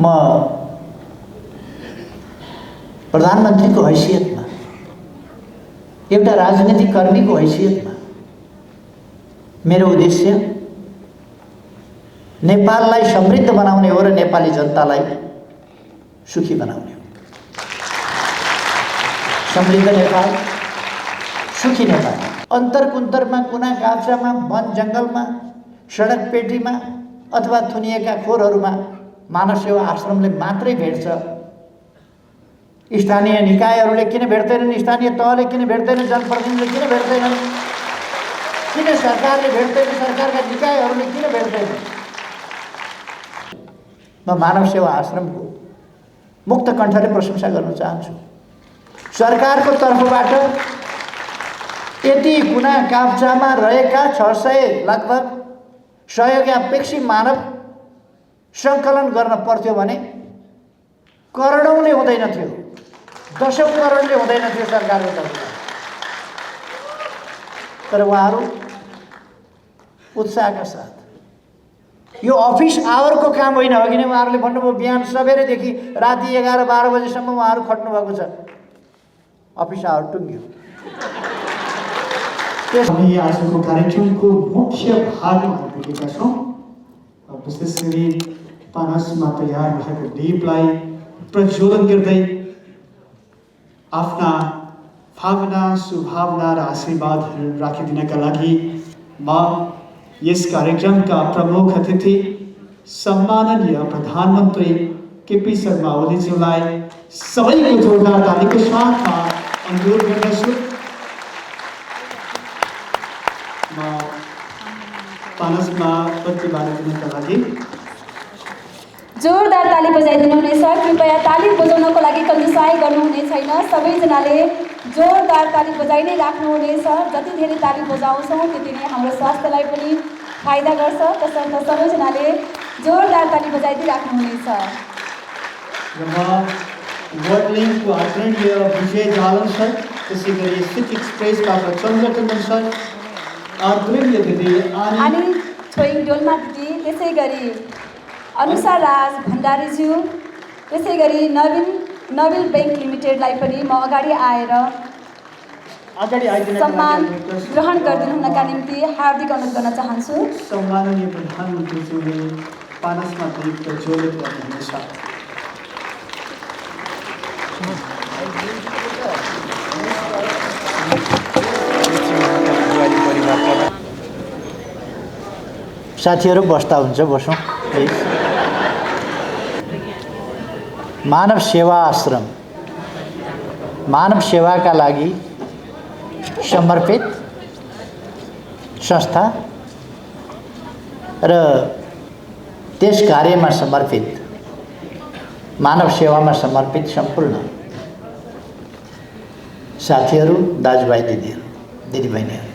म प्रधानमन्त्रीको हैसियतमा, एउटा राजनीतिक कर्मीको हैसियतमा मेरो उद्देश्य नेपाललाई समृद्ध बनाउने हो र नेपाली जनतालाई सुखी बनाउने हो। समृद्ध नेपाल, सुखी नेपाल। अन्तरकुन्तरमा, कुना काप्चामा, वन जङ्गलमा, सडक पेटीमा अथवा थुनिएका खोरहरूमा मानव सेवा आश्रमले मात्रै भेट्छ। स्थानीय निकायहरूले किन भेट्दैनन्? स्थानीय तहले किन भेट्दैनन्? जनप्रतिनिधिले किन भेट्दैनन्? किन सरकारले भेट्दैन? सरकारका निकायहरूले किन भेट्दैनन्? म मानव सेवा आश्रमको मुक्त कण्ठले प्रशंसा गर्न चाहन्छु। सरकारको तर्फबाट यति कुना काप्चामा रहेका 600 लगभग सहयोगी मानव सङ्कलन गर्न पर्थ्यो भने करोडौँले हुँदैन थियो, 10औं करोडले हुँदैन थियो सरकारको तर्फबाट। तर उहाँहरू उत्साहका साथ, यो अफिस आवरको काम होइन। अघि नै उहाँहरूले भन्नुभयो बिहान सबेरैदेखि राति 11-12 बजेसम्म उहाँहरू खट्नु भएको छ। अफिस आवर टुङ्ग्यो। हामी आजको कार्यक्रमको मुख्य भागमा आइपुगेका छौँ। विशेष गरी पानसमा तयार भएको दीपलाई प्रज्वलन गर्दै आफ्ना भावना, सुभावना र आशीर्वादहरू राखिदिनका लागि म यस कार्यक्रमका प्रमुख अतिथि सम्माननीय प्रधानमन्त्री केपी शर्मा ओलीज्यूलाई सबैको जोरदार तालीको साथमा अनुरोध गर्दछु। म पानसमा बत्ती बालिदिनका लागि जोरदार ताली बजाइदिनु हुनेछ। कृपया ताली बजाउनको लागि कन्जुसाइ गर्नुहुने छैन। सबैजनाले जोरदार ताली बजाइ नै राख्नुहुनेछ। जति धेरै ताली बजाउँछौँ त्यति नै हाम्रो स्वास्थ्यलाई पनि फाइदा गर्छ। त्यसर्थ सबैजनाले जोरदार ताली बजाइदिइ राख्नुहुनेछ। वर्ल्ड लिङ्कको आदरणीय विजय जालन सर, त्यसै गरी सिटी एक्सप्रेसबाट चन्द्र टन्डन सर, आदरणीय दिदी अनि छोइङ डोल्मा दिदी, त्यसै गरी अनुषा राज भण्डारीज्यू, त्यसै गरी नविल ब्याङ्क लिमिटेडलाई पनि म अगाडि आएर सम्मान ग्रहण गरिदिनु हुनका निम्ति हार्दिक अनुरोध गर्न चाहन्छु। सम्माननीय प्रधानमन्त्रीज्यूले पानसमा दीप प्रज्वलित गर्नुहुनेछ। साथीहरू बस्दा हुन्छ, बसौँ प्लिज। मानव सेवा आश्रम मानव सेवाका लागि समर्पित संस्था र त्यस कार्यमा समर्पित, मानव सेवामा समर्पित सम्पूर्ण साथीहरू, दाजुभाइ दिदीहरू, दिदीबहिनीहरू,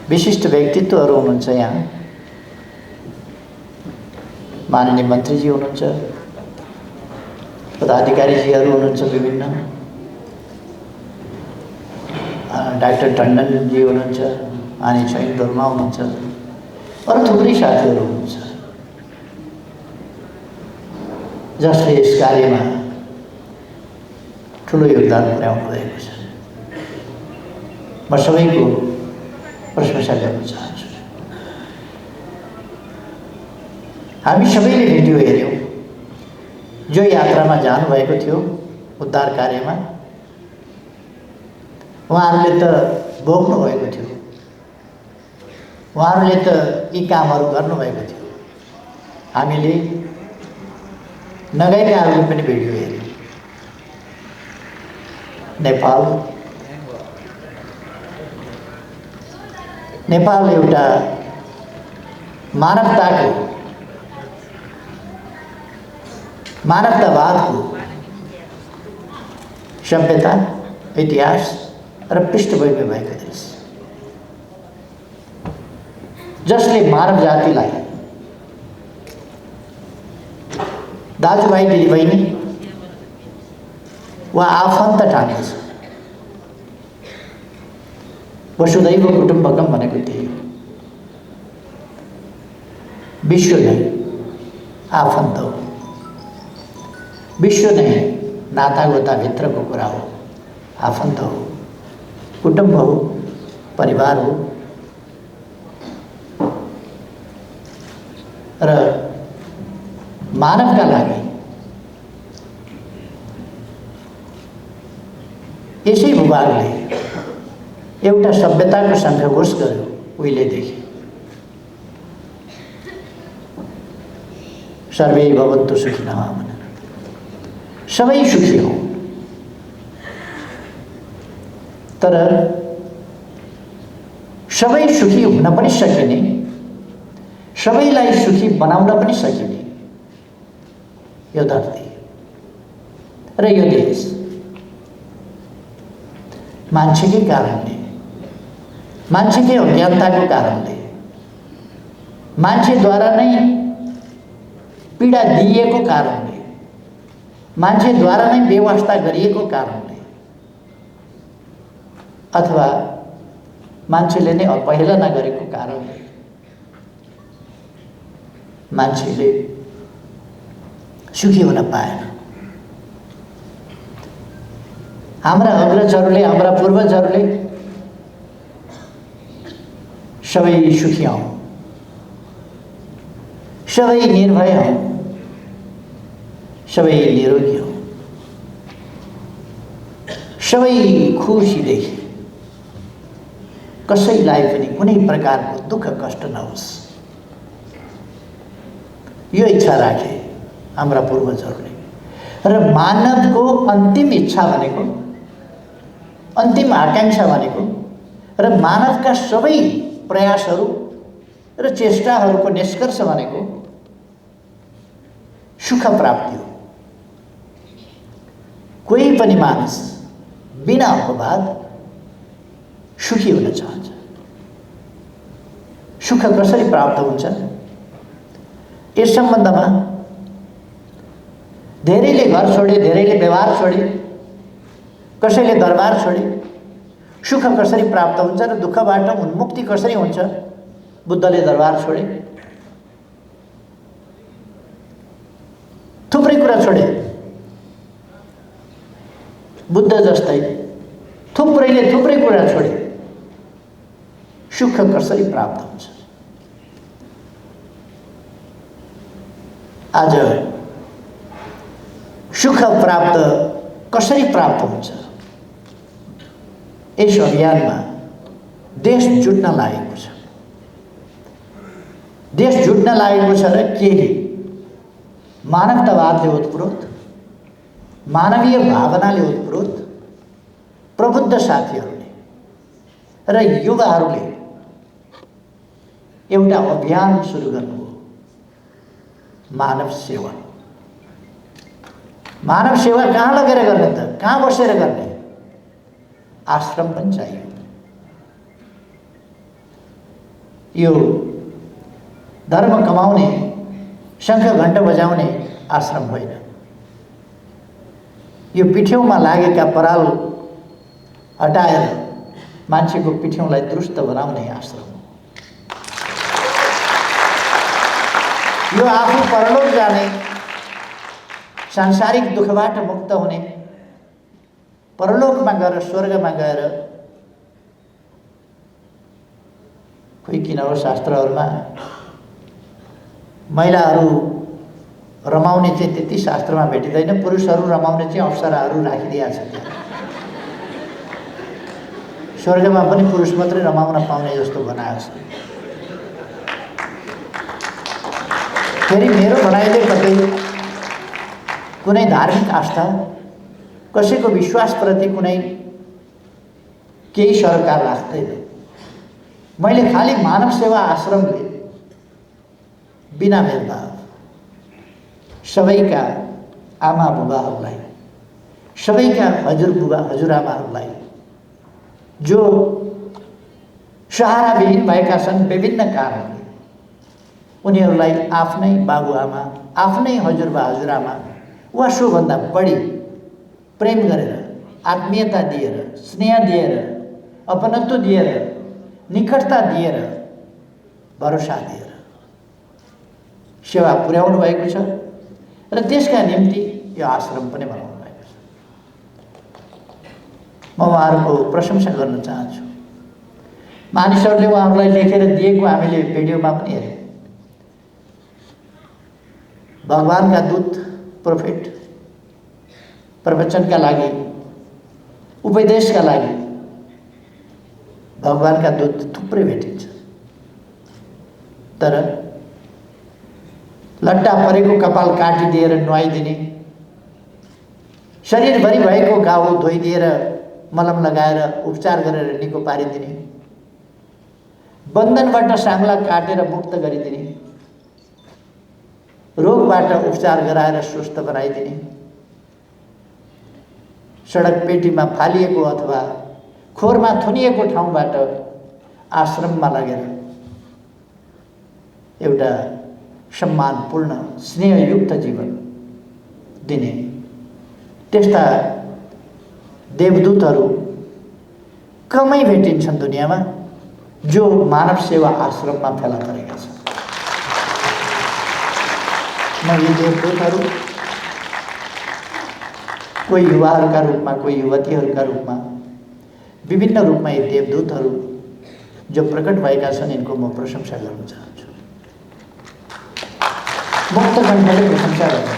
विशिष्ट व्यक्तित्वहरू हुनुहुन्छ यहाँ। माननीय मन्त्रीजी हुनुहुन्छ, पदाधिकारीजीहरू हुनुहुन्छ विभिन्न, डाक्टर टन्डनजी हुनुहुन्छ, अनि छोइङ डोल्मा हुनुहुन्छ, अरू थुप्रै साथीहरू हुनुहुन्छ जसले यस कार्यमा ठुलो योगदान पुर्याउनु भएको छ। म सबैको प्रशंसा गर्न चाहन्छु। हामी सबैले भिडियो हेऱ्यौँ जो यात्रामा जानुभएको थियो उद्धार कार्यमा। उहाँहरूले त भोग्नु भएको थियो, उहाँहरूले त यी कामहरू गर्नुभएको थियो। हामीले नगएकाहरूले पनि भिडियो हेऱ्यौँ। नेपाल एउटा मानवतावादको सभ्यता, इतिहास र पृष्ठभूमि भएको देश, जसले मानव जातिलाई दाजुभाइ दिदीबहिनी वा आफन्त ठान्दछ। वसुधैव कुटुम्बकम भनेको त्यही हो। विश्वले आफन्त हो। विश्व नै नातागोताभित्रको कुरा हो। आफन्त हो, कुटुम्ब हो, परिवार हो। र मानवका लागि यसै भूभागले एउटा सभ्यताको शङ्खघोष गर्यो उहिलेदेखि। सर्वे भवन्तु सुखिनः भनेर सबै सुखी हौ। तर सबै सुखी हुन पनि सकिने, सबैलाई सुखी बनाउन पनि सकिने यो धरती र यो देश मान्छेकै कारणले, मान्छेकै अज्ञानताको कारणले, मान्छेद्वारा नै पीडा दिइएको कारणले, मान्छेद्वारा नै बेवास्ता गरिएको कारणले, अथवा मान्छेले नै अवहेलना गरेको कारणले मान्छेले सुखी हुन पाएन। हाम्रा अग्रजहरूले, हाम्रा पूर्वजहरूले सबै सुखी हौँ, सबै निर्भय हौँ, सबै निरोगी हौँ, सबै खुसीदेखि कसैलाई पनि कुनै प्रकारको दुःख कष्ट नहोस्, यो इच्छा राखे हाम्रा पूर्वजहरूले। र मानवको अन्तिम इच्छा भनेको, अन्तिम आकांक्षा भनेको र मानवका सबै प्रयासहरू र चेष्टाहरूको निष्कर्ष भनेको सुख प्राप्ति हो। कोही पनि मानिस बिना अपवाद सुखी हुन चाहन्छ। सुख कसरी प्राप्त हुन्छ यस सम्बन्धमा धेरैले घर छोडे, धेरैले व्यवहार छोडे, कसैले दरबार छोडे। सुख कसरी प्राप्त हुन्छ र दुःखबाट उन्मुक्ति कसरी हुन्छ, बुद्धले दरबार छोडे, थुप्रै कुरा छोडे। बुद्ध जस्तै थुप्रैले थुप्रै कुरा छोडे। सुख कसरी प्राप्त हुन्छ? आज सुख प्राप्त कसरी प्राप्त हुन्छ यस अभियानमा देश जुट्न लागेको छ। देश जुट्न लागेको छ र केही मानवतावादले उत्प्रोत, मानवीय भावनाले उत्प्रोत प्रबुद्ध साथीहरूले र युवाहरूले एउटा अभियान सुरु गर्नुभयो, मानव सेवा। मानव सेवा कहाँ लगेर गर्ने त? कहाँ बसेर गर्ने? आश्रम पनि चाहियो। यो धर्म कमाउने, शङ्ख घण्ट बजाउने आश्रम होइन। यो पिठ्यौँमा लागेका पराल हटाएर मान्छेको पिठ्यौँलाई दुरुस्त बनाउने आश्रम हो। यो आफू परलोक जाने, सांसारिक दुःखबाट मुक्त हुने, परलोकमा गएर, स्वर्गमा गएर, खोइ किन हो शास्त्रहरूमा महिलाहरू रमाउने चाहिँ त्यति शास्त्रमा भेटिँदैन, पुरुषहरू रमाउने चाहिँ अप्सराहरू राखिदिएको छ। स्वर्गमा पनि पुरुष मात्रै रमाउन पाउने जस्तो बनाएको छ। फेरि मेरो भनाइले कतै कुनै धार्मिक आस्था, कसैको विश्वासप्रति कुनै केही सरकार राख्दैन। मैले खालि मानव सेवा आश्रमले बिना भेदभाव सबैका आमा बुबाहरूलाई, सबैका हजुरबुबा हजुरआमाहरूलाई जो सहाराविहीन भएका छन् विभिन्न कारणले, उनीहरूलाई आफ्नै बाबुआमा, आफ्नै हजुरबा हजुरआमा वा सोभन्दा बढी प्रेम गरेर, आत्मीयता दिएर, स्नेह दिएर, अपनत्व दिएर, निकटता दिएर, भरोसा दिएर सेवा पुर्याउनु भएको छ र त्यसका निम्ति यो आश्रम पनि बनाउनु भएको छ। म उहाँहरूको प्रशंसा गर्न चाहन्छु। मानिसहरूले उहाँहरूलाई लेखेर दिएको हामीले भिडियोमा पनि हेऱ्यौँ। भगवानका दूत, प्रोफेट, प्रवचनका लागि, उपदेशका लागि भगवानका दूत थुप्रै भेटिन्छ। तर लट्टा परेको कपाल काटिदिएर नुहाइदिने, शरीरभरि भएको घाउ धोइदिएर मलम लगाएर उपचार गरेर निको पारिदिने, बन्धनबाट साङ्ला काटेर मुक्त गरिदिने, रोगबाट उपचार गराएर स्वस्थ बनाइदिने, सडक पेटीमा फालिएको अथवा खोरमा थुनिएको ठाउँबाट आश्रममा लगेर एउटा सम्मानपूर्ण स्नेहयुक्त जीवन दिने त्यस्ता देवदूतहरू कमै भेटिन्छन् दुनियाँमा जो मानव सेवा आश्रममा फेला परेका छन्। म यी देवदूतहरू कोही युवाहरूका रूपमा, कोही युवतीहरूका रूपमा, विभिन्न रूपमा यी देवदूतहरू जो प्रकट भएका छन् यिनको म प्रशंसा गर्न चाहन्छु। मुक्त कण्ठले प्रशंसा गर्नु।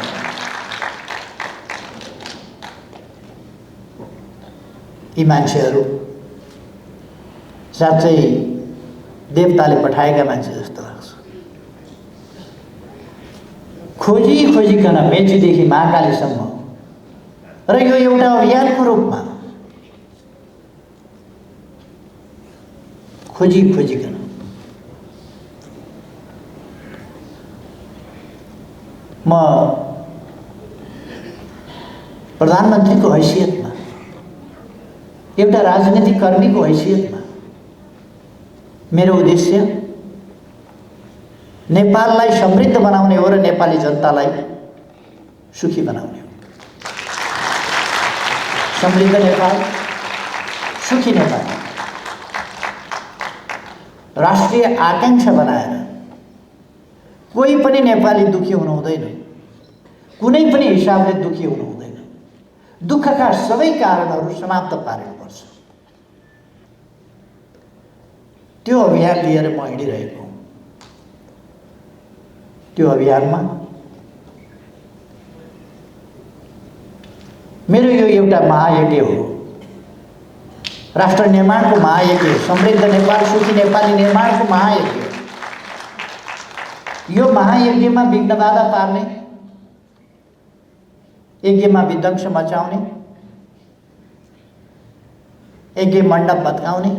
यी मान्छेहरू साँच्चै देवताले पठाएका मान्छे जस्तो लाग्छ। खोजी खोजिकन मेचीदेखि महाकालीसम्म र यो एउटा अभियानको रूपमा खोजी खोजिकन म प्रधानमन्त्रीको हैसियतमा, एउटा राजनीतिक कर्मीको हैसियतमा मेरो उद्देश्य नेपाललाई समृद्ध बनाउने हो र नेपाली जनतालाई सुखी बनाउने हो। समृद्ध नेपाल, सुखी नेपाल, राष्ट्रिय आकांक्षा बनाएर कोही पनि नेपाली दुखी हुनु हुँदैन, कुनै पनि हिसाबले दुखी हुनु हुँदैन। दुःखका सबै कारणहरू समाप्त पार्नुपर्छ। त्यो अभियान लिएर म हिँडिरहेको हुँ। त्यो अभियानमा मेरो यो एउटा महायज्ञ हो, राष्ट्र निर्माणको महायज्ञ, समृद्ध नेपाल, सुखी नेपाली निर्माणको महायज्ञ। यो महायज्ञमा विघ्न बाधा पार्ने, यज्ञमा विध्वंस मचाउने, यज्ञ मण्डप भत्काउने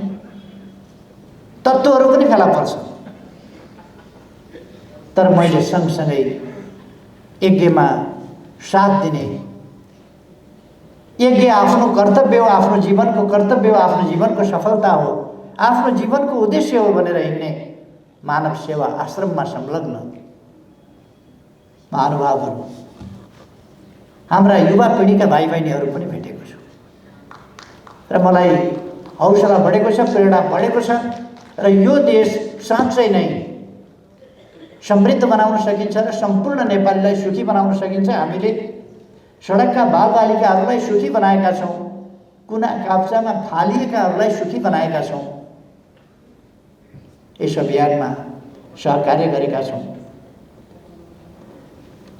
तत्त्वहरू पनि फेला पर्छ। तर मैले सँगसँगै यज्ञमा साथ दिने, यज्ञ आफ्नो कर्तव्य हो, आफ्नो जीवनको कर्तव्य हो, आफ्नो जीवनको सफलता हो, आफ्नो जीवनको उद्देश्य हो भनेर हिँड्ने मानव सेवा आश्रममा संलग्न महानुभावहरू, हाम्रा युवा पिँढीका भाइ बहिनीहरू पनि भेटेको छु र मलाई हौसला बढेको छ, प्रेरणा बढेको छ र यो देश साँच्चै नै समृद्ध बनाउन सकिन्छ र सम्पूर्ण नेपालीलाई सुखी बनाउन सकिन्छ। हामीले सडकका बालबालिकाहरूलाई सुखी बनाएका छौँ, कुना काप्चामा फालिएकाहरूलाई सुखी बनाएका छौँ, यस अभियानमा सहकार्य गरेका छौँ।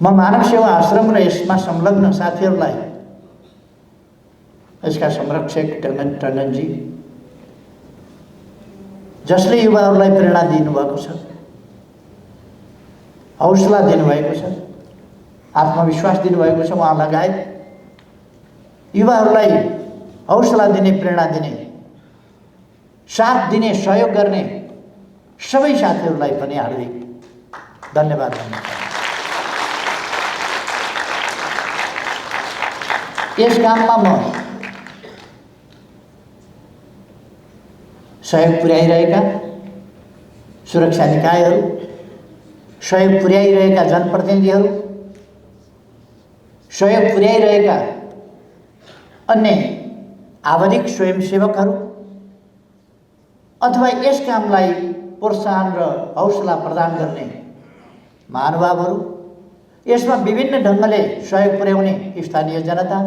म मानव सेवा आश्रम र यसमा संलग्न साथीहरूलाई, यसका संरक्षक टन्डनजी जसले युवाहरूलाई प्रेरणा दिनुभएको छ, हौसला दिनुभएको छ, आत्मविश्वास दिनुभएको छ, उहाँ लगायत युवाहरूलाई हौसला दिने, प्रेरणा दिने, साथ दिने, सहयोग गर्ने सबै साथीहरूलाई पनि हार्दिक धन्यवाद दिन चाहन्छु। यस काममा म सहयोग पुर्याइरहेका सुरक्षा निकायहरू, सहयोग पुर्याइरहेका जनप्रतिनिधिहरू, सहयोग पुर्याइरहेका अन्य आवधिक स्वयंसेवकहरू अथवा यस कामलाई प्रोत्साहन र हौसला प्रदान गर्ने महानुभावहरू, यसमा विभिन्न ढङ्गले सहयोग पुर्याउने स्थानीय जनता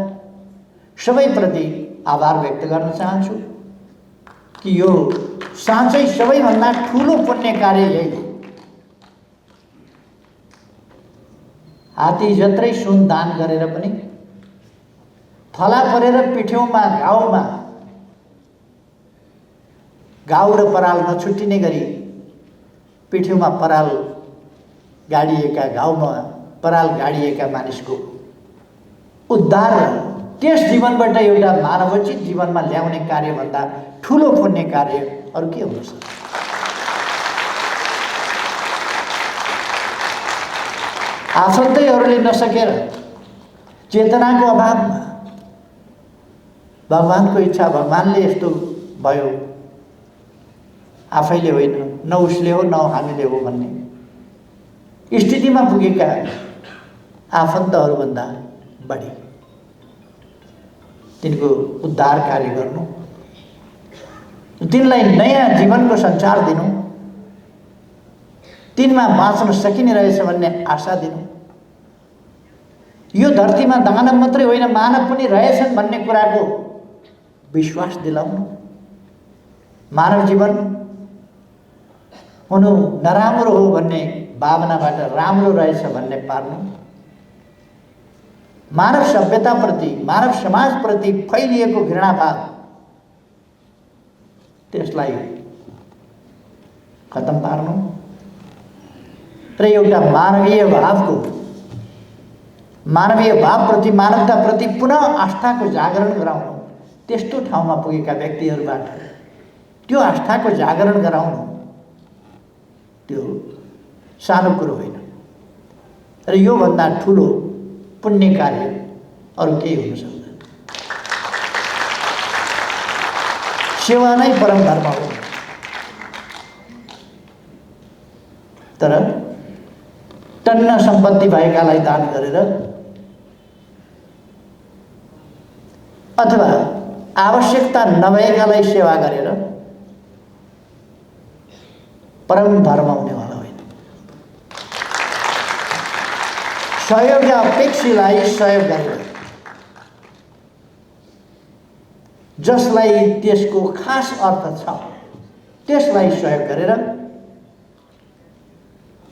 सबैप्रति आभार व्यक्त गर्न चाहन्छु कि यो साँच्चै सबैभन्दा ठुलो पुण्य कार्य यही हो। हात्ती जत्रै सुन दान गरेर पनि थला परेर पिठ्यौँमा घाउ र पराल नछुट्टिने गरी पिठ्यौँमा पराल गाडिएका, घाउमा पराल गाडिएका मानिसको उद्धार त्यस जीवनबाट एउटा मानवोचित जीवनमा ल्याउने कार्यभन्दा ठुलो पुण्य कार्य अरू के हुन सक्छ? आफन्तैहरूले नसकेर चेतनाको अभावमा भगवानको इच्छा, भगवानले यस्तो भयो, आफैले होइन, न उसले हो न हामीले हो भन्ने स्थितिमा पुगेका आफन्तहरूभन्दा बढी तिनको उद्धार कार्य गर्नु, तिनलाई नयाँ जीवनको सञ्चार दिनु, तिनमा बाँच्न सकिने रहेछ भन्ने आशा दिनु, यो धरतीमा दानव मात्रै होइन मानव पनि रहेछन् भन्ने कुराको विश्वास दिलाउनु, मानव जीवन हुनु नराम्रो हो भन्ने भावनाबाट राम्रो रहेछ भन्ने पार्नु, मानव सभ्यताप्रति, मानव समाजप्रति फैलिएको घृणाभाव त्यसलाई खतम पार्नु र एउटा मानवीय भावप्रति, मानवताप्रति पुनः आस्थाको जागरण गराउनु, त्यस्तो ठाउँमा पुगेका व्यक्तिहरूबाट त्यो आस्थाको जागरण गराउनु त्यो सानो कुरो होइन र योभन्दा ठुलो पुण्य कार्य अरू केही हुन सक्दैन। सेवा नै परम धर्म हो। तर टन्न सम्पत्ति भएकालाई दान गरेर अथवा आवश्यकता नभएकालाई सेवा गरेर परम धर्म हुनेवाला होइन। सहयोग अपेक्षीलाई सहयोग गरेर, जसलाई त्यसको खास अर्थ छ त्यसलाई सहयोग गरेर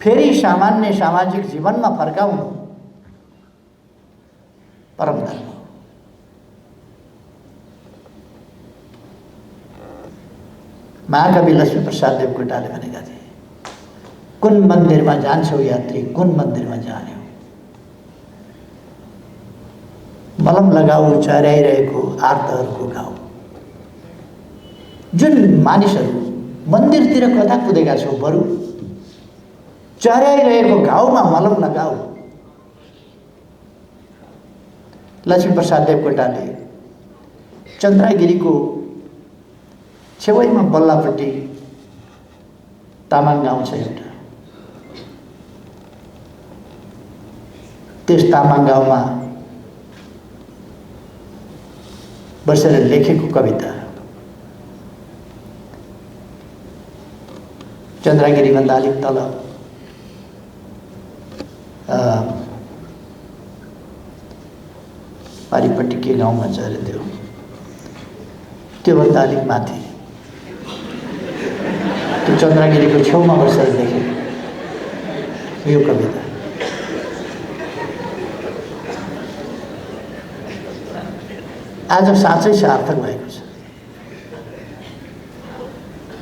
फेरि सामान्य सामाजिक जीवनमा फर्काउनु परम धर्म। महाकवि लक्ष्मीप्रसाद देवकोटाले भनेका थिए, कुन मन्दिरमा जान्छौ यात्री, कुन मन्दिरमा जान्यौ, मलम लगाऊ चर्याइरहेको आर्तहरूको घाउ। जुन मानिसहरू मन्दिरतिर कता कुदेका छौ, बरु चर्याइरहेको घाउमा मलम लगाऊ। लक्ष्मीप्रसाद देवकोटाले चन्द्रगिरीको छेउमा बल्लापट्टि तामाङ गाउँ छ एउटा, त्यस तामाङ गाउँमा बसेर लेखेको कविता चन्द्रगिरीभन्दा अलिक तल पारिपट्टि के गाउँमा छ अरे त्योभन्दा अलिक माथि त्यो चन्द्रगिरीको छेउमा बसेर लेखेको यो कविता आज साँच्चै सार्थक भएको छ।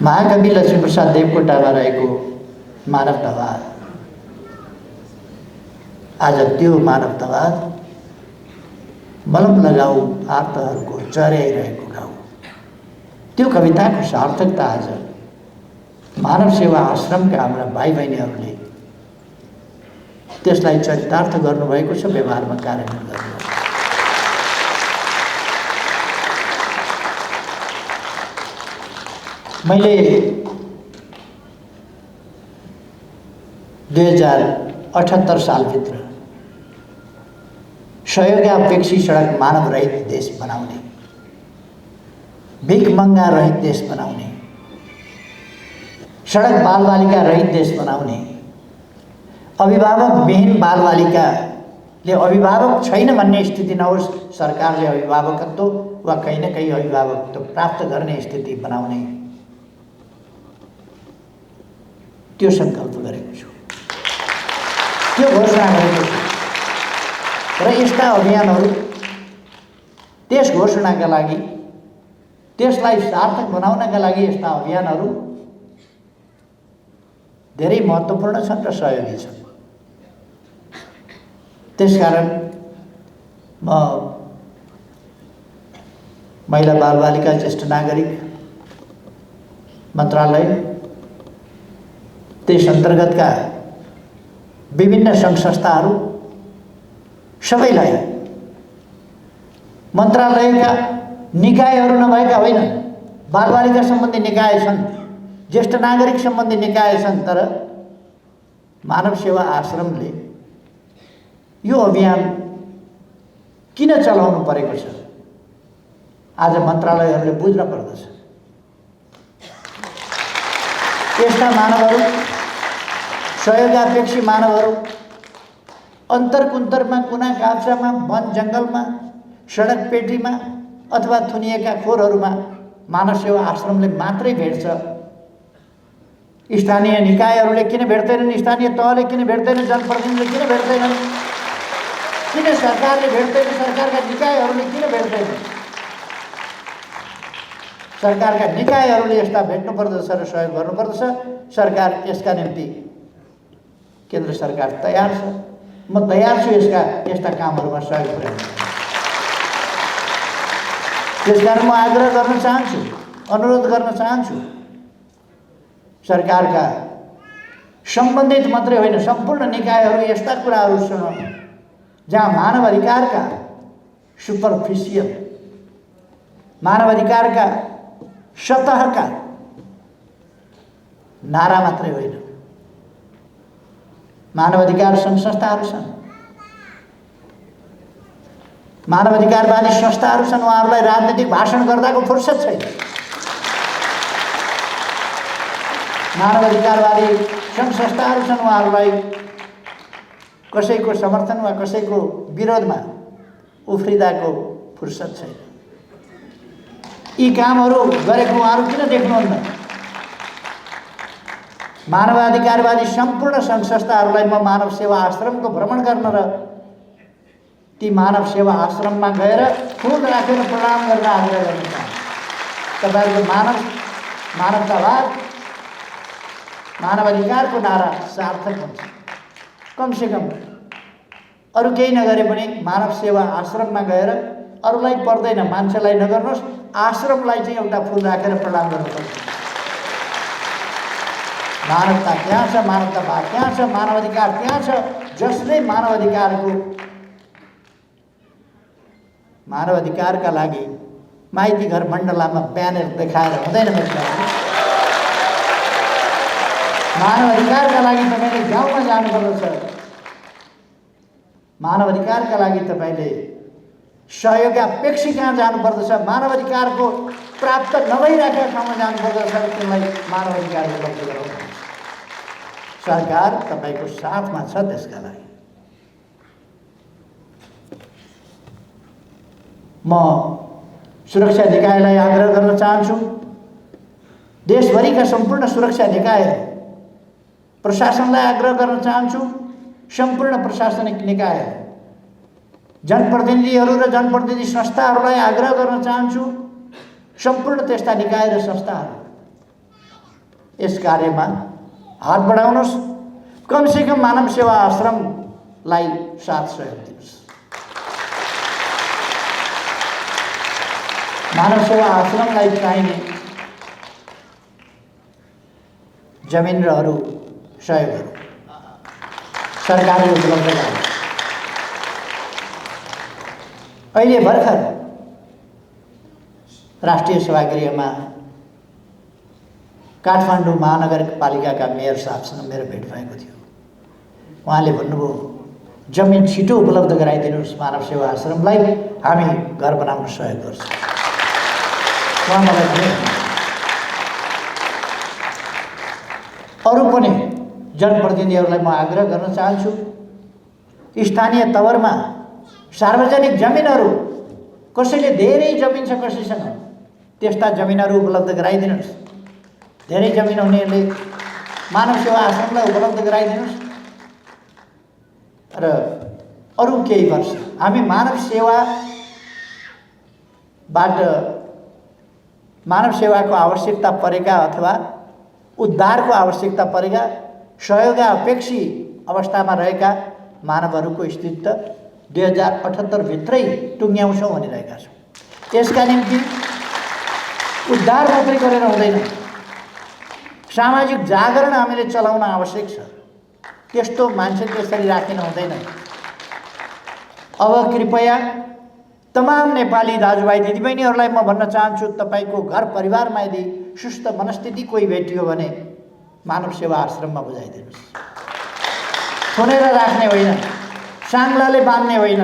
महाकवि लक्ष्मीप्रसाद देवकोटामा रहेको मानवतावाद आज त्यो मानवतावाद मलम लगाऊ आर्तहरूको चर्याइरहेको घाउ, त्यो कविताको सार्थकता आज मानव सेवा आश्रमका हाम्रा भाइ बहिनीहरूले त्यसलाई चरितार्थ गर्नुभएको छ, व्यवहारमा कार्यान्वयन गर्नुभएको छ। मैले 2078 सालभित्र सहयोगापेक्षी सडक मानव रहित देश बनाउने, भिखमङ्गा रहित देश बनाउने, सडक बालबालिका रहित देश बनाउने, अभिभावकविहीन बालबालिकाले अभिभावक छैन भन्ने स्थिति नहोस्, सरकारले अभिभावकत्व वा कहीँ न कहीँ अभिभावकत्व प्राप्त गर्ने स्थिति बनाउने त्यो सङ्कल्प गरेको छु, त्यो घोषणा गरेको छु। र यस्ता अभियानहरू त्यस घोषणाका लागि, त्यसलाई सार्थक बनाउनका लागि यस्ता अभियानहरू धेरै महत्त्वपूर्ण छन् र सहयोगी छन्। त्यसकारण म महिला बालबालिका ज्येष्ठ नागरिक मन्त्रालय, त्यस अन्तर्गतका विभिन्न सङ्घ संस्थाहरू सबैलाई, मन्त्रालयका निकायहरू नभएका होइन, बालबालिका सम्बन्धी निकाय छन्, ज्येष्ठ नागरिक सम्बन्धी निकाय छन्, तर मानव सेवा आश्रमले यो अभियान किन चलाउनु परेको छ आज मन्त्रालयहरूले बुझ्न पर्दछ। यस्ता मानवहरू, सहयोगापेक्षी मानवहरू अन्तरकुन्तरमा, कुना काप्चामा, वन जङ्गलमा, सडक पेटीमा अथवा थुनिएका खोरहरूमा मानव सेवा आश्रमले मात्रै भेट्छ। स्थानीय निकायहरूले किन भेट्दैनन्? स्थानीय तहले किन भेट्दैनन्? जनप्रतिनिधिले किन भेट्दैनन्? किन सरकारले भेट्दैन? सरकारका निकायहरूले किन भेट्दैनन्? सरकारका निकायहरूले यस्ता भेट्नुपर्दछ र सहयोग गर्नुपर्दछ। सरकार यसका निम्ति, केन्द्र सरकार तयार छ। म तयार छु यस्ता कामहरूमा सहयोग पुर्याउन। त्यसकारण म आग्रह गर्न चाहन्छु, अनुरोध गर्न चाहन्छु, सरकारका सम्बन्धित मात्रै होइन, सम्पूर्ण निकायहरू यस्ता कुराहरूसँग जहाँ मानव अधिकारका सुपरफिसियल, मानव अधिकारका सतहका नारा मात्रै होइन, मानव अधिकार सङ्घ संस्थाहरू छन्, मानव अधिकारवादी संस्थाहरू छन्, उहाँहरूलाई राजनीतिक भाषण गर्दाको फुर्सद छैन। मानव अधिकारवादी सङ्घ संस्थाहरू छन्, उहाँहरूलाई कसैको समर्थन वा कसैको विरोधमा उफ्रिदाको फुर्सद छैन। यी कामहरू गरेको उहाँहरू किन देख्नुहुन्न? मानवाधिकारवादी सम्पूर्ण सङ्घ संस्थाहरूलाई म मानव सेवा आश्रमको भ्रमण गर्न र ती मानव सेवा आश्रममा गएर फुल राखेर प्रणाम गर्न आग्रह गर्न चाहन्छु। तपाईँहरूको मानवतावाद, मानवाधिकारको नारा सार्थक हुन्छ। कमसेकम अरू केही नगरे पनि मानव सेवा आश्रममा गएर, अरूलाई पर्दैन, मान्छेलाई नगर्नुहोस्, आश्रमलाई चाहिँ एउटा फुल राखेर प्रणाम गर्नुपर्छ। मानवता त्यहाँ छ, मानवतावाद त्यहाँ छ, मानवाधिकार त्यहाँ छ। जसले मानवाधिकारका लागि माइती घर मण्डलामा ब्यानर देखाएर हुँदैन। मानवाधिकारका लागि तपाईँले गाउँमा जानुपर्दछ। मानवाधिकारका लागि तपाईँले सहयोगापेक्षी कहाँ जानुपर्दछ। मानवाधिकारको प्राप्त नभइरहेका ठाउँमा जानुपर्दछ। त्यसलाई मानवाधिकार उपलब्ध गराउनुपर्छ। सरकार तपाईँको साथमा छ। त्यसका लागि म सुरक्षा निकायलाई आग्रह गर्न चाहन्छु, देशभरिका सम्पूर्ण सुरक्षा निकाय प्रशासनलाई आग्रह गर्न चाहन्छु, सम्पूर्ण प्रशासनिक निकाय, जनप्रतिनिधिहरू र जनप्रतिनिधि संस्थाहरूलाई आग्रह गर्न चाहन्छु, सम्पूर्ण त्यस्ता निकाय र संस्थाहरू यस कार्यमा हात बढाउनुहोस्। कमसेकम मानव सेवा आश्रमलाई साथ सहयोग दिनुहोस्। मानव सेवा आश्रमलाई चाहिने जमिन र अरू सहयोगहरू सरकारले उपलब्ध गराउँछ। अहिले भर्खर राष्ट्रिय सभागृहमा काठमाडौँ महानगरपालिकाका मेयर साहबसँग मेरो भेट भएको थियो। उहाँले भन्नुभयो, जमिन छिटो उपलब्ध गराइदिनुहोस् मानव सेवा आश्रमलाई, हामी घर बनाउन सहयोग गर्छौँ। उहाँ मलाई भने अरू पनि जनप्रतिनिधिहरूलाई म आग्रह गर्न चाहन्छु, स्थानीय तवरमा सार्वजनिक जमिनहरू कसैले धेरै जमिन छ कसैसँग त्यस्ता जमिनहरू उपलब्ध गराइदिनुहोस्। धेरै जमिन हुनेहरूले मानव सेवा आश्रमलाई उपलब्ध गराइदिनुहोस्। र अरू केही वर्ष हामी मानव सेवाको आवश्यकता परेका अथवा उद्धारको आवश्यकता परेका सहयोगापेक्षी अवस्थामा रहेका मानवहरूको स्थिति त 2078 भित्रै टुङ्ग्याउँछौँ भनिरहेका छौँ। यसका निम्ति उद्धार मात्रै गरेर हुँदैन, सामाजिक जागरण हामीले चलाउन आवश्यक छ। त्यस्तो मान्छे त्यसरी राखिन हुँदैन। अब कृपया तमाम नेपाली दाजुभाइ दिदीबहिनीहरूलाई म भन्न चाहन्छु, तपाईँको घर परिवारमा यदि सुस्त मनस्थिति कोही भेटियो भने मानव सेवा आश्रममा बुझाइदिनुहोस्। थुनेर राख्ने होइन, साङ्लाले बाँध्ने होइन।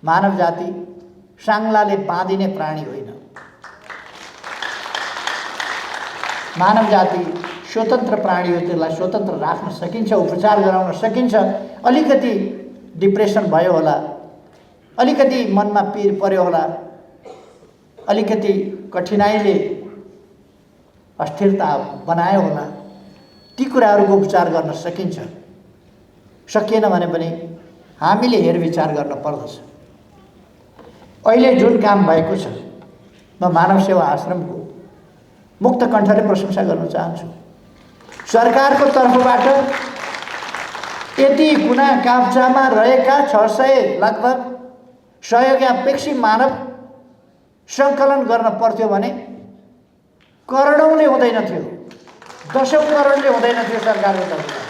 मानव जाति साङ्लाले बाँधिने प्राणी होइन। मानव जाति स्वतन्त्र प्राणी हो, त्यसलाई स्वतन्त्र राख्न सकिन्छ, उपचार गराउन सकिन्छ। अलिकति डिप्रेसन भयो होला, अलिकति मनमा पीर पर्यो होला, अलिकति कठिनाइले अस्थिरता बनायो होला, ती कुराहरूको उपचार गर्न सकिन्छ। सकिएन भने पनि हामीले हेरविचार गर्न पर्दछ। अहिले जुन काम भएको छ, म मानव सेवा आश्रमको मुक्त कण्ठले प्रशंसा गर्न चाहन्छु। सरकारको तर्फबाट यति कुना काप्चामा रहेका 600 लगभग सहयोगापेक्षी मानव सङ्कलन गर्न पर्थ्यो भने करोडौँले हुँदैन थियो, 10 करोडले हुँदैन थियो सरकारको तर्फबाट।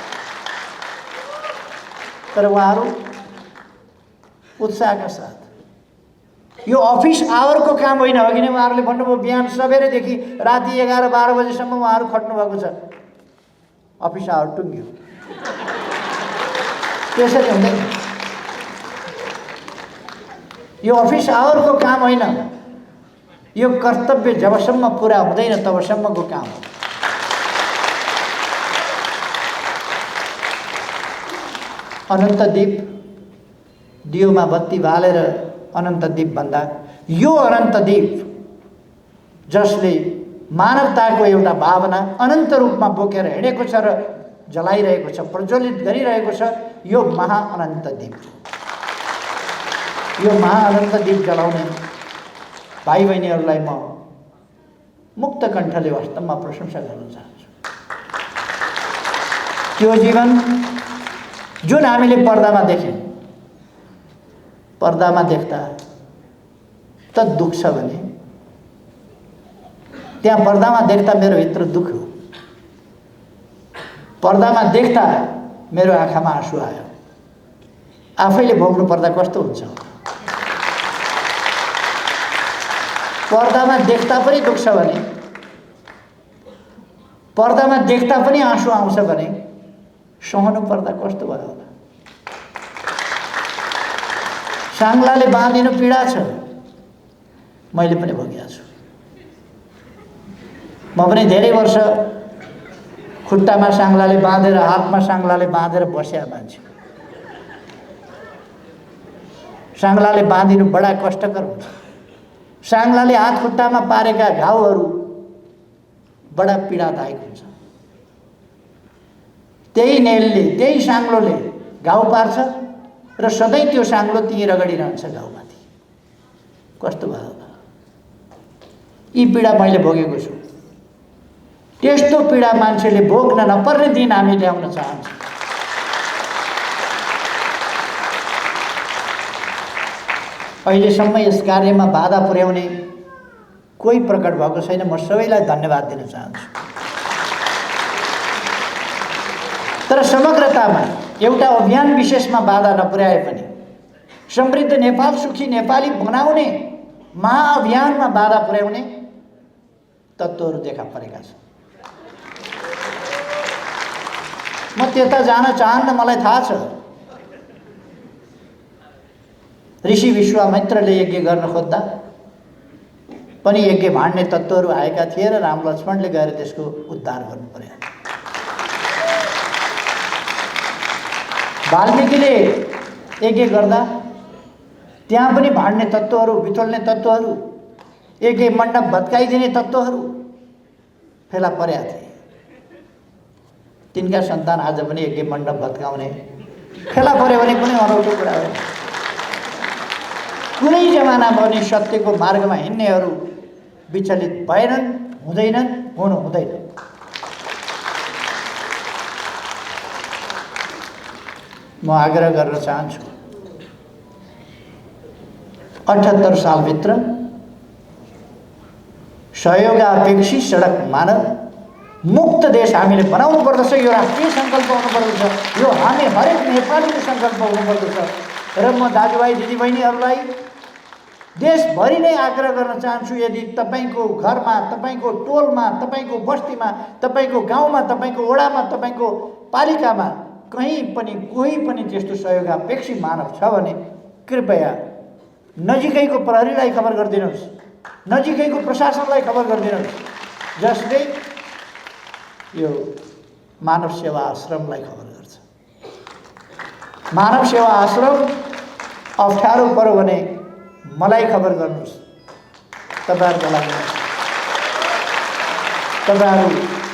तर उहाँहरू उत्साहका साथ, यो अफिस आवरको काम होइन। अघि नै उहाँहरूले भन्नुभयो बिहान सबेरैदेखि राति 11-12 बजेसम्म उहाँहरू खट्नु भएको छ। अफिस आवर टुङ्ग्यो, त्यसरी हुँदैन। यो अफिस आवरको काम होइन, यो कर्तव्य जबसम्म पुरा हुँदैन तबसम्मको काम हो। अनन्त दीप दियोमा बत्ती बालेर अनन्त दीप भन्दा यो अनन्त दीप जसले मानवताको एउटा भावना अनन्त रूपमा बोकेर हिँडेको छ र जलाइरहेको छ, प्रज्वलित गरिरहेको छ, यो महाअनन्त दीप। यो महाअनन्त दीप जलाउने भाइ बहिनीहरूलाई म मुक्त कण्ठले वास्तवमा प्रशंसा गर्न चाहन्छु। त्यो जीवन जुन हामीले पर्दामा देख्यौँ, पर्दामा देख्दा त दुःख छ भने त्यहाँ पर्दामा देख्दा मेरो भित्र दुःख हो। पर्दामा देख्दा मेरो आँखामा आँसु आयो। आफैले भोग्नु पर्दा कस्तो हुन्छ? पर्दामा देख्दा पनि दुःख छ भने, पर्दामा देख्दा पनि आँसु आउँछ भने सहनु पर्दा कस्तो भयो होला? साङ्लाले बाँधिनु पीडा छ, मैले पनि भोगेको छु। म पनि धेरै वर्ष खुट्टामा साङ्लाले बाँधेर, हातमा साङ्लाले बाँधेर बसेका मान्छे। साङ्लाले बाँधिनु बडा कष्टकर हुन्छ। साङ्लाले हात खुट्टामा पारेका घाउहरू बडा पीडादायक हुन्छ। त्यही नेलले, त्यही साङ्लोले घाउ पार्छ र सधैँ त्यो साङ्लो त्यहीँ रगडिरहन्छ घाउमाथि। कस्तो भयो होला? यी पीडा मैले भोगेको छु। त्यस्तो पीडा मान्छेले भोग्न नपर्ने दिन हामी ल्याउन चाहन्छौँ। अहिलेसम्म यस कार्यमा बाधा पुर्याउने कोही प्रकट भएको छैन। म सबैलाई धन्यवाद दिन चाहन्छु। तर समग्रतामा एउटा अभियान विशेषमा बाधा नपुर्याए पनि समृद्ध नेपाल, सुखी नेपाली बनाउने महाअभियानमा बाधा पुर्याउने तत्त्वहरू देखा परेका छन्। म त्यता जान चाहन्न, मलाई थाहा छ। ऋषि विश्वामित्रले यज्ञ गर्न खोज्दा पनि यज्ञ भाँड्ने तत्त्वहरू आएका थिए र राम लक्ष्मणले गएर त्यसको उद्धार गर्नु पर्यो। वाल्मीकिले यज्ञ गर्दा त्यहाँ पनि भाड्ने तत्त्वहरू, बिथोल्ने तत्त्वहरू, यज्ञ मण्डप भत्काइदिने तत्त्वहरू फेला परेका थिए। तिनका सन्तान आज पनि यज्ञ मण्डप भत्काउने फेला पर्यो भने कुनै अनौठो कुरा हो। कुनै जमानामा पनि सत्यको मार्गमा हिँड्नेहरू विचलित भएनन्, हुँदैनन्, हुनु हुँदैन। म आग्रह गर्न चाहन्छु 78 सालभित्र सहयोगापेक्षी सडक मानव मुक्त देश हामीले बनाउनु पर्दछ। यो राष्ट्रिय सङ्कल्प हुनुपर्दछ। यो हामी हरेक नेपालीको सङ्कल्प हुनुपर्दछ। र म दाजुभाइ दिदीबहिनीहरूलाई देशभरि नै आग्रह गर्न चाहन्छु, यदि तपाईँको घरमा, तपाईँको टोलमा, तपाईँको बस्तीमा, तपाईँको गाउँमा, तपाईँको वडामा, तपाईँको पालिकामा कहीँ पनि कोही पनि त्यस्तो सहयोगापेक्षी मानव छ भने कृपया नजिकैको प्रहरीलाई खबर गरिदिनुहोस्, नजिकैको प्रशासनलाई खबर गरिदिनुहोस्, जसले यो मानव सेवा आश्रमलाई खबर गर्छ। मानव सेवा आश्रम अप्ठ्यारो पर्यो भने मलाई खबर गर्नुहोस्। तपाईँहरूको लागि तपाईँहरू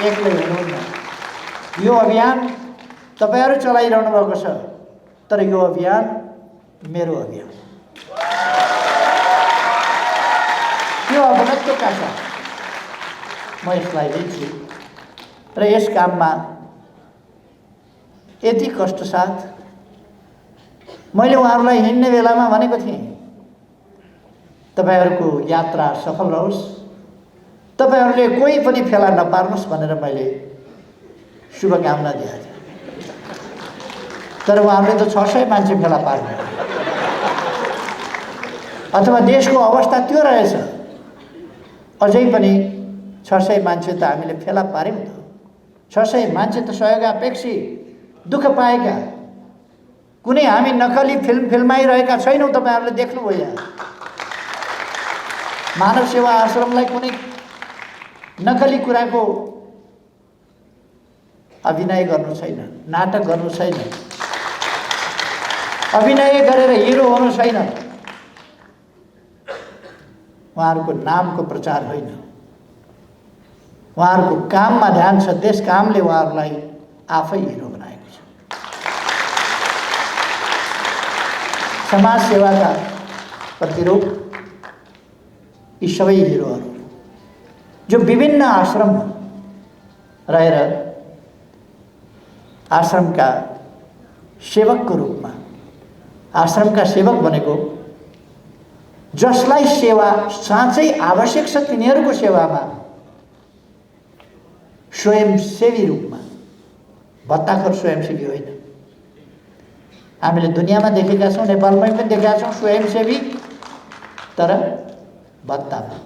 एक्लै हुनुहुन्न। यो अभियान तपाईँहरू चलाइरहनु भएको छ, तर यो अभियान मेरो अभियान। यो अपनत्वका साथ म यसलाई लिन्छु र यस काममा यति कष्ट साथ मैले उहाँहरूलाई हिँड्ने बेलामा भनेको थिएँ, तपाईँहरूको यात्रा सफल रहोस्, तपाईँहरूले कोही पनि फेला नपार्नुहोस् भनेर मैले शुभकामना दिएको थिएँ। तर उहाँहरूले त 600 मान्छे फेला पार्नु, अथवा देशको अवस्था त्यो रहेछ। अझै पनि 600 मान्छे त हामीले फेला पार्यौँ त। 600 मान्छे त सहयोगापेक्षी दुःख पाएका, कुनै हामी नकली फिल्माइरहेका छैनौँ। तपाईँहरूले देख्नुभयो यहाँ मानव सेवा आश्रमलाई कुनै नकली कुराको अभिनय गर्नु छैन, नाटक गर्नु छैन, अभिनय गरेर हिरो हुनु छैन, उहाँहरूको नामको प्रचार होइन। उहाँहरूको काममा ध्यान छ। त्यस कामले उहाँहरूलाई आफै हिरो बनाएको छ। समाज सेवाका प्रतिरूप यी सबै हिरोहरू जो विभिन्न आश्रममा रहेर आश्रमका सेवकको रूपमा, आश्रमका सेवक भनेको जसलाई सेवा साँच्चै आवश्यक छ तिनीहरूको सेवामा स्वयंसेवी रूपमा, भत्ताखोर स्वयंसेवी होइन। हामीले दुनियाँमा देखेका छौँ, नेपालमै पनि देखेका छौँ स्वयंसेवी, तर भत्तामा।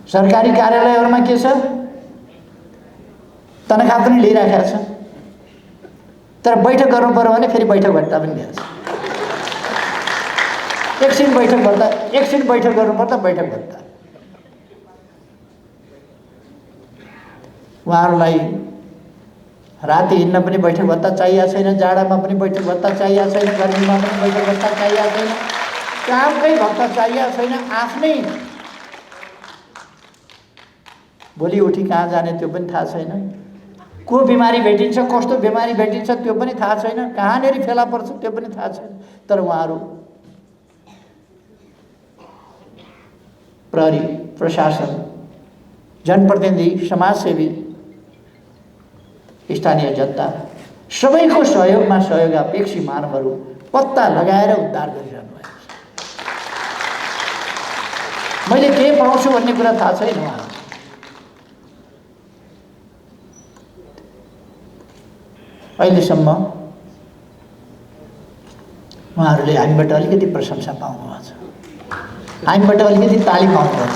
सरकारी कार्यालयहरूमा के छ, तनखा पनि लिइराखेका छ, तर बैठक गर्नु पर्यो भने फेरि बैठक भत्ता पनि दिन्छ। एकछिन बैठक गर्नुपर्दा बैठक भत्ता। उहाँहरूलाई राति हिँड्न पनि बैठक भत्ता चाहिएको छैन, जाडामा पनि बैठक भत्ता चाहिएको छैन, गर्मीमा पनि बैठक भत्ता चाहिएको छैन, कामकै भत्ता चाहिएको छैन। आफ्नै भोलि उठी कहाँ जाने त्यो पनि थाहा छैन, को बिमारी भेटिन्छ, कस्तो बिमारी भेटिन्छ त्यो पनि थाहा छैन, कहाँनिर फेला पर्छ त्यो पनि थाहा छैन। तर उहाँहरू प्रहरी, प्रशासन, जनप्रतिनिधि, समाजसेवी, स्थानीय जनता सबैको सहयोगमा सहयोगापेक्षी मानवहरू पत्ता लगाएर उद्धार गरिरहनु भएको छ। मैले के पाउँछु भन्ने कुरा थाहा छैन। उहाँ अहिलेसम्म उहाँहरूले हामीबाट अलिकति प्रशंसा पाउनुभएको छ, हामीबाट अलिकति ताली पाउनुभएको छ।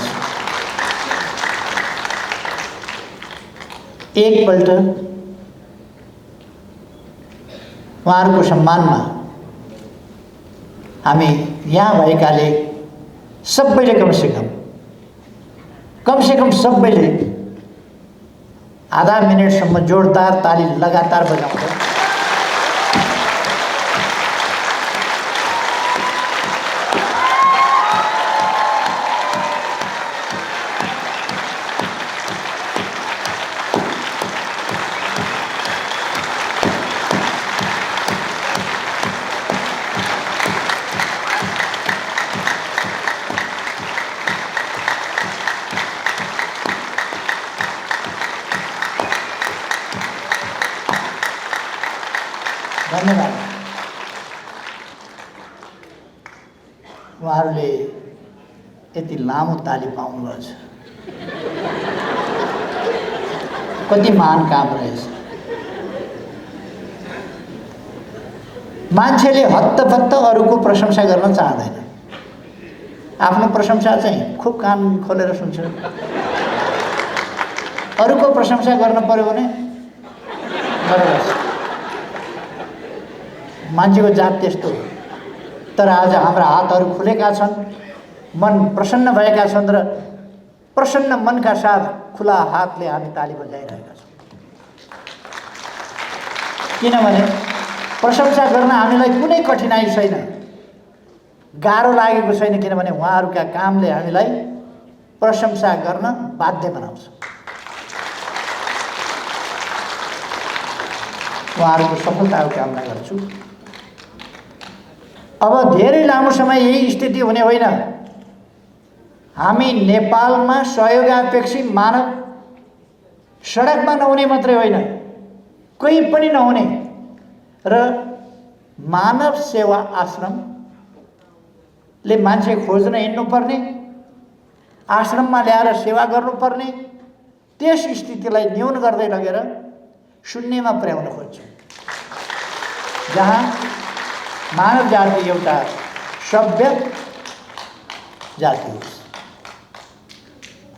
एकपल्ट उहाँहरूको सम्मानमा हामी यहाँ भएकाले सबैले कमसेकम सबैले आधा मिनटसम्म जोरदार ताली लगातार बजाउँदै धन्यवाद। उहाँहरूले यति लामो ताली पाउनु रहेछ, कति महान काम रहेछ। मान्छेले हत्तपत्त अरूको प्रशंसा गर्न चाहँदैन, आफ्नो प्रशंसा चाहिँ खुब कान खोलेर सुन्छ। अरूको प्रशंसा गर्न पर्यो भने बराबर मान्छेको जात त्यस्तो हो। तर आज हाम्रा हातहरू खुलेका छन्, मन प्रसन्न भएका छन् र प्रसन्न मनका साथ खुला हातले हामी ताली बजाइरहेका छौँ। किनभने प्रशंसा गर्न हामीलाई कुनै कठिनाइ छैन, गाह्रो लागेको छैन, किनभने उहाँहरूका कामले हामीलाई प्रशंसा गर्न बाध्य बनाउँछ। उहाँहरूको सफलताको कामना गर्छु। अब धेरै लामो समय यही स्थिति हुने होइन। हामी नेपालमा सहयोगापेक्षी मानव सडकमा नहुने मात्रै होइन, कोही पनि नहुने र मानव सेवा आश्रमले मान्छे खोज्न हिँड्नुपर्ने, आश्रममा ल्याएर सेवा गर्नुपर्ने, त्यस स्थितिलाई न्यून गर्दै लगेर शून्यमा पुर्याउन खोज्छौँ, जहाँ मानव जाति एउटा सभ्य जाति हो।